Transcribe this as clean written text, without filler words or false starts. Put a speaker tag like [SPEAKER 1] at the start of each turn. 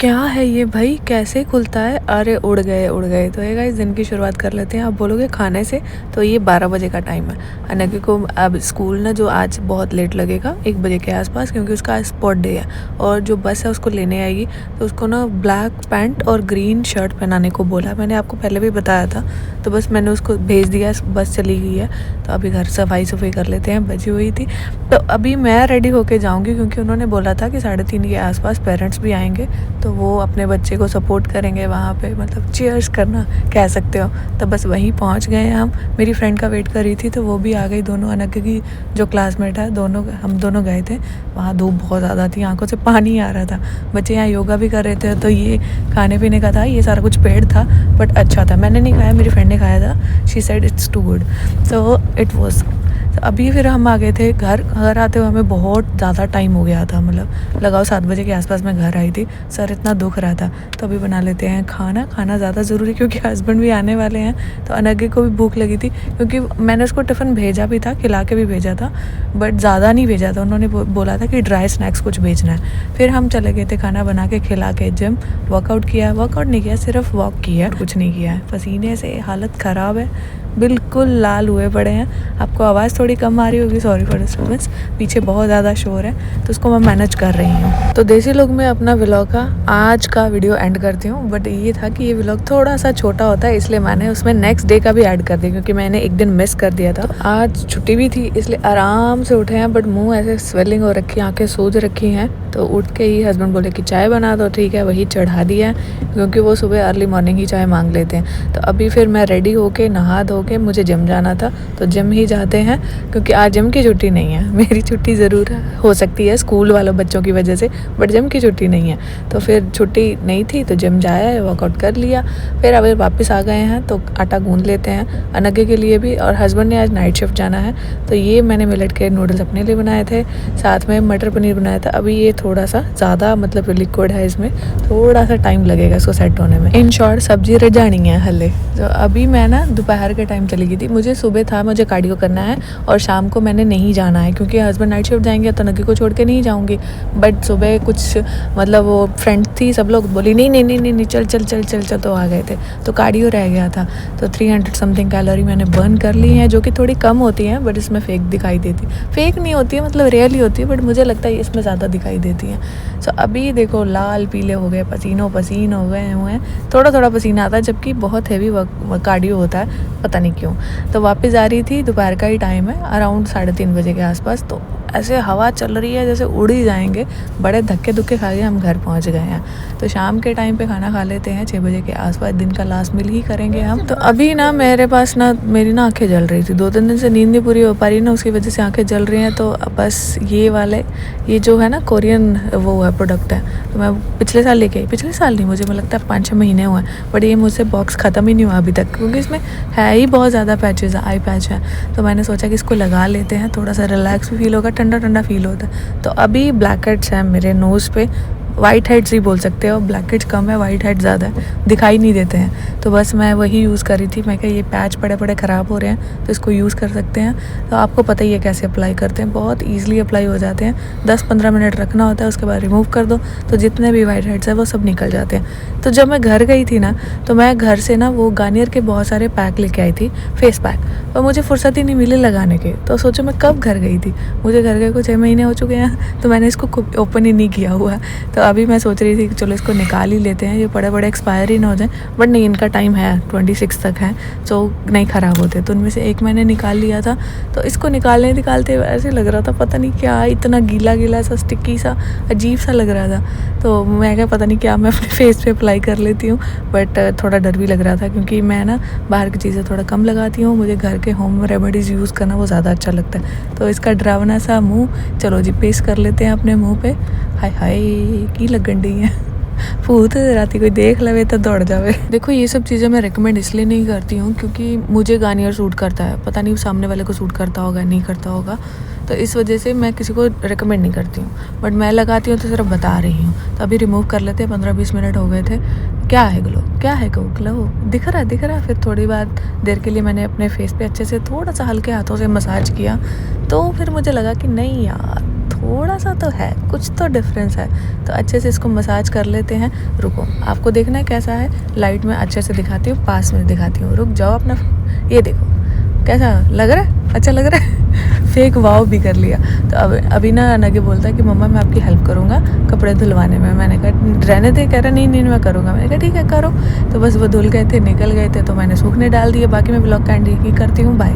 [SPEAKER 1] क्या है ये भाई, कैसे खुलता है? अरे उड़ गए उड़ गए। तो ये गाइस दिन की शुरुआत कर लेते हैं। आप बोलोगे खाने से, तो ये 12 बजे का टाइम है। अनकी को अब स्कूल ना जो आज बहुत लेट लगेगा, 1 बजे के आसपास, क्योंकि उसका आज स्पोर्ट डे है और जो बस है उसको लेने आएगी। तो उसको ना ब्लैक पैंट और ग्रीन शर्ट पहनाने को बोला। मैंने आपको पहले भी बताया था, तो बस मैंने उसको भेज दिया। बस चली गई है, तो अभी घर सफाई कर लेते हैं। बची हुई थी, तो अभी मैं रेडी होके जाऊँगी, क्योंकि उन्होंने बोला था कि 3:30 के आसपास पेरेंट्स भी आएंगे, तो वो अपने बच्चे को सपोर्ट करेंगे वहाँ पे, मतलब चीयर्स करना कह सकते हो। तो बस वहीं पहुँच गए हम। मेरी फ्रेंड का वेट कर रही थी, तो वो भी आ गई। दोनों अनक की जो क्लासमेट है, हम दोनों गए थे वहाँ। धूप बहुत ज़्यादा थी, आंखों से पानी आ रहा था। बच्चे यहाँ योगा भी कर रहे थे, तो ये खाने पीने का था, ये सारा कुछ पेड़ था, बट अच्छा था। मैंने नहीं खाया, मेरी फ्रेंड ने खाया था। She said it's too good, so it was. तो अभी फिर हम आ गए थे घर आते हुए हमें बहुत ज़्यादा टाइम हो गया था, मतलब लगाओ 7 बजे के आसपास मैं घर आई थी। सर इतना दुख रहा था। तो अभी बना लेते हैं खाना ज़्यादा ज़रूरी, क्योंकि हस्बैंड भी आने वाले हैं। तो अनघा को भी भूख लगी थी, क्योंकि मैंने उसको टिफ़िन भेजा भी था, खिला के भी भेजा था, बट ज़्यादा नहीं भेजा था। उन्होंने बोला था कि ड्राई स्नैक्स कुछ भेजना है। फिर हम चले गए थे खाना बना के खिला के जिम। वर्कआउट नहीं किया, सिर्फ वॉक किया, कुछ नहीं किया है। पसीने से हालत ख़राब है, बिल्कुल लाल हुए पड़े हैं। आपको आवाज़ थोड़ी कम आ रही होगी, सॉरी फॉर डिस्टर्बेंस। पीछे बहुत ज़्यादा शोर है, तो उसको मैं मैनेज कर रही हूँ। तो देसी लोग में अपना व्लॉग का आज का वीडियो एंड करती हूँ, बट ये था कि ये व्लॉग थोड़ा सा छोटा होता है, इसलिए मैंने उसमें नेक्स्ट डे का भी ऐड कर दिया, क्योंकि मैंने एक दिन मिस कर दिया था। तो आज छुट्टी भी थी, इसलिए आराम से उठे हैं, बट मुँह ऐसे स्वेलिंग हो रखी, आँखें सूज रखी हैं। तो उठ के ही हस्बैंड बोले कि चाय बना दो। ठीक है, वही चढ़ा दिया, क्योंकि वो सुबह अर्ली मॉर्निंग ही चाय मांग लेते हैं। तो अभी फिर मैं रेडी होके नहा धो के मुझे जिम जाना था, तो जिम ही जाते हैं, क्योंकि आज जिम की छुट्टी नहीं है। मेरी छुट्टी ज़रूर हो सकती है स्कूल वालों बच्चों की वजह से, बट जिम की छुट्टी नहीं है। तो फिर छुट्टी नहीं थी, तो जिम जाया, वर्कआउट कर लिया। फिर अभी वापस आ गए हैं, तो आटा गूंद लेते हैं अनघे के लिए भी। और हस्बैंड ने आज नाइट शिफ्ट जाना है, तो ये मैंने मिलेट के नूडल्स अपने लिए बनाए थे, साथ में मटर पनीर बनाया था। अभी ये थोड़ा सा ज़्यादा मतलब लिक्विड है, इसमें थोड़ा सा टाइम लगेगा इसको सेट होने में। इन शॉर्ट सब्जी रजानी है हले। तो अभी मैं ना दोपहर के टाइम चली गई थी। मुझे सुबह था, मुझे कार्डियो करना है, और शाम को मैंने नहीं जाना है, क्योंकि हस्बैंड नाइट शिफ्ट जाएंगे, तो नगी को छोड़ के नहीं जाऊंगी। बट सुबह कुछ मतलब वो फ्रेंड थी, सब लोग बोली नहीं नहीं नहीं नहीं चल चल चल चल चल, तो आ गए थे। तो कार्डियो रह गया था, तो 300 समथिंग कैलोरी मैंने बर्न कर ली हैं, जो कि थोड़ी कम होती हैं, बट इसमें फेक दिखाई देती। फेक नहीं होती है, मतलब रियली होती है, बट मुझे लगता है इसमें ज़्यादा दिखाई देती हैं। सो अभी देखो लाल पीले हो गए, पसीन हो गए हुए हैं। थोड़ा थोड़ा पसीना आता है, जबकि बहुत हैवी कार्डियो होता है, पता नहीं क्यों। तो वापस आ रही थी, दोपहर का ही टाइम है, अराउंड 3:30 बजे के आसपास। तो ऐसे हवा चल रही है जैसे उड़ ही जाएंगे। बड़े धक्के धुक्के खा के हम घर पहुंच गए हैं। तो शाम के टाइम पे खाना खा लेते हैं 6 बजे के आसपास, दिन का लास्ट मील ही करेंगे हम। तो अभी ना मेरे पास ना मेरी ना आंखें जल रही थी, 2-3 दिन से नींद नहीं पूरी हो पा रही ना, उसकी वजह से आंखें जल रही हैं। तो बस ये जो है ना कोरियन वो है प्रोडक्ट है, तो मैं पिछले साल लेके आई। पिछले साल नहीं, मुझे लगता है 5-6 महीने हुए हैं, बट ये मुझसे बॉक्स ख़त्म ही नहीं हुआ अभी तक, क्योंकि इसमें है ही बहुत ज़्यादा पैचेस है, आई पैच है। तो मैंने सोचा कि इसको लगा लेते हैं, थोड़ा सा रिलैक्स भी फील होगा, ठंडा ठंडा फील होता है। तो अभी ब्लैक हेड्स हैं मेरे नोज़ पे, वाइट हेड्स ही बोल सकते हो। ब्लैक हेड्स कम है, वाइट हेड्स ज़्यादा है, दिखाई नहीं देते हैं। तो बस मैं वही यूज़ कर रही थी। मैं कहा ये पैच पड़े ख़राब हो रहे हैं, तो इसको यूज़ कर सकते हैं। तो आपको पता ही है कैसे अप्लाई करते हैं, बहुत ईजिली अप्लाई हो जाते हैं। 10-15 मिनट रखना होता है, उसके बाद रिमूव कर दो, तो जितने भी वाइट हेड्स हैं वो सब निकल जाते हैं। तो जब मैं घर गई थी ना, तो मैं घर से ना वो गार्नियर के बहुत सारे पैक लेके आई थी, फेस पैक, और मुझे फुर्सत ही नहीं मिली लगाने के। तो सोचो मैं कब घर गई थी, मुझे घर गए को 6 महीने हो चुके हैं, तो मैंने इसको ओपन ही नहीं किया हुआ। तो अभी मैं सोच रही थी कि चलो इसको निकाल ही लेते हैं, ये बड़े एक्सपायर ही ना हो जाए। बट नहीं, इनका टाइम है 26 तक है, तो नहीं ख़राब होते। तो उनमें से एक मैंने निकाल लिया था। तो इसको निकालते ऐसे लग रहा था, पता नहीं क्या, इतना गीला सा, स्टिकी सा, अजीब सा लग रहा था। तो मैं क्या, पता नहीं क्या मैं अपने फेस पे अप्लाई कर लेती हूँ, बट थोड़ा डर भी लग रहा था, क्योंकि मैं ना बाहर की चीज़ें थोड़ा कम लगाती हूँ। मुझे घर के होम रेमेडीज़ यूज़ करना वो ज़्यादा अच्छा लगता है। तो इसका डरावना सा मुँह, चलो जी पेस्ट कर लेते हैं अपने मुँह पे। हाय हाय की लगन डी है, भूत राती कोई देख लवे तो दौड़ जावे। देखो ये सब चीज़ें मैं रिकमेंड इसलिए नहीं करती हूँ, क्योंकि मुझे गार्नियर सूट करता है, पता नहीं सामने वाले को सूट करता होगा नहीं करता होगा, तो इस वजह से मैं किसी को रिकमेंड नहीं करती हूँ। बट मैं लगाती हूँ तो सिर्फ बता रही हूँ। तो अभी रिमूव कर लेते हैं, 15-20 मिनट हो गए थे। क्या है ग्लो दिख रहा। फिर थोड़ी देर के लिए मैंने अपने फेस पे अच्छे से थोड़ा सा हल्के हाथों से मसाज किया, तो फिर मुझे लगा कि नहीं यार, थोड़ा सा तो है, कुछ तो डिफरेंस है। तो अच्छे से इसको मसाज कर लेते हैं। रुको, आपको देखना है कैसा है, लाइट में अच्छे से दिखाती हूँ, पास में दिखाती हूँ। रुक जाओ अपना, ये देखो कैसा लग रहा है, अच्छा लग रहा है। फेक वाव भी कर लिया। तो अब अभी ना अनघे बोलता है कि मम्मा मैं आपकी हेल्प करूँगा कपड़े धुलवाने में। मैंने कहा रहने दे, कह रहा नहीं नहीं मैं करूँगा। मैंने कहा ठीक है करो। तो बस वो धुल गए थे, निकल गए थे, तो मैंने सूखने डाल दिए। बाकी मैं ब्लॉग का एंड करती हूँ, बाय।